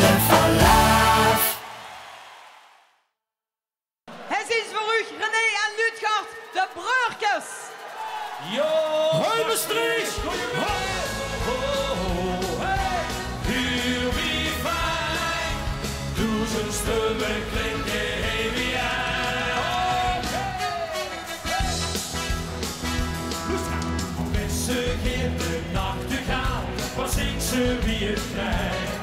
Liefde for Love. Het is voor u, René en Ludgard, de broertjes. Jo, hoi Maastricht! Hier wie fijn, duizend stemmen klinken heen wie met ze in de nachtegaal, waar zingt ze wie het krijgt.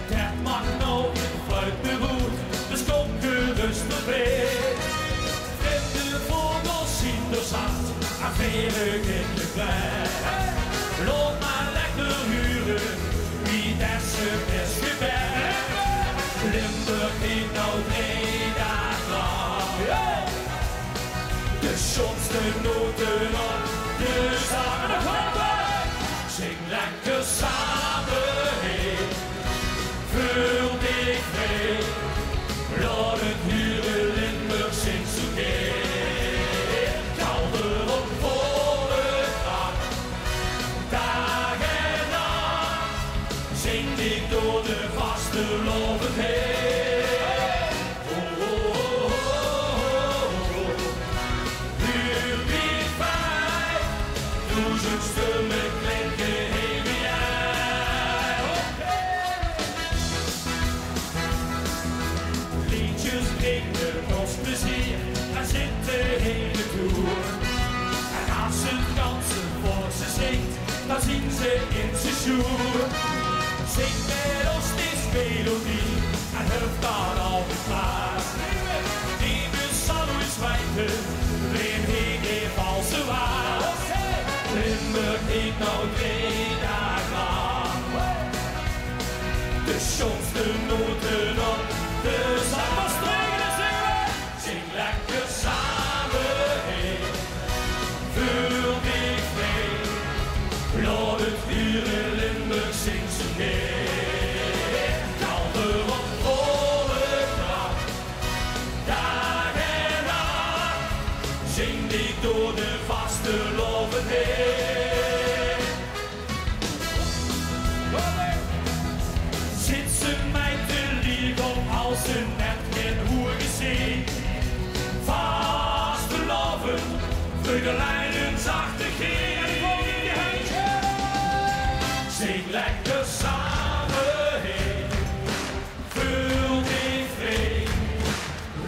Dat mag nou in fluit beroerd, dus kom gerust op bed. Vreemde vogels zien de zacht, afwerig in de klei. Loop maar lekker huren, wie dat ze best gebed. Limburg heeft nou 3 dagen lang. De schoonste noten op de zaken. Zing lekker samen heen, vul dich mee. Laat het huren Limburg zingt zo keer. Kalder op volle kracht, dag en nacht. Zing ik door de vaste loven heen. Oh, oh, oh, oh, oh. Huur wie fijn, duizend stemmen klinken heen wie jij. Liedjes brengen ons plezier en zitten hele toer. En als ze dansen voor ze zingt, dan zien ze in zijn sjoer. Zing met ons deze melodie en hup dan altijd klaar. Die zal ons wijten, weer heen in valse waar. Limburg heeft nou 3 dagen lang. De schoonste noten op de zang. Zing lekker samen heen, vul dich mee. Laat het huren Limburg zingt ze neer. Kalder op volle kracht, dag en nacht. Zing dich door de vaste loven heen. Zit ze mij te liegen als ze net geen hoer gezien. Vast loven, vleugelijnen zachte geen. Zing lekker samen heen, vul dich vrij.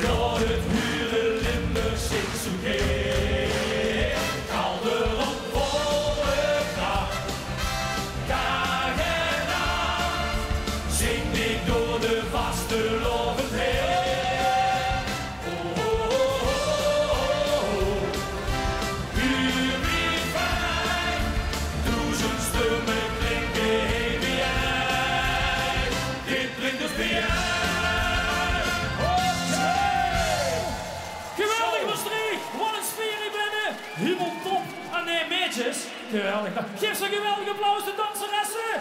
Laat het huren Limburg zingt zo keer. Kalder op volle kracht, dag en nacht. Zing ik door de vaste loven heen. Oh, oh, oh, oh, oh. Huur wie fijn, duizend stemmen klinken heen wie jij. Dit brengt ons bij jij. Geweldig Maastricht, wat een sfeer hier binnen. Helemaal top. Ah nee, meetjes. Geweldig. Geef ze een geweldig applaus de danseressen.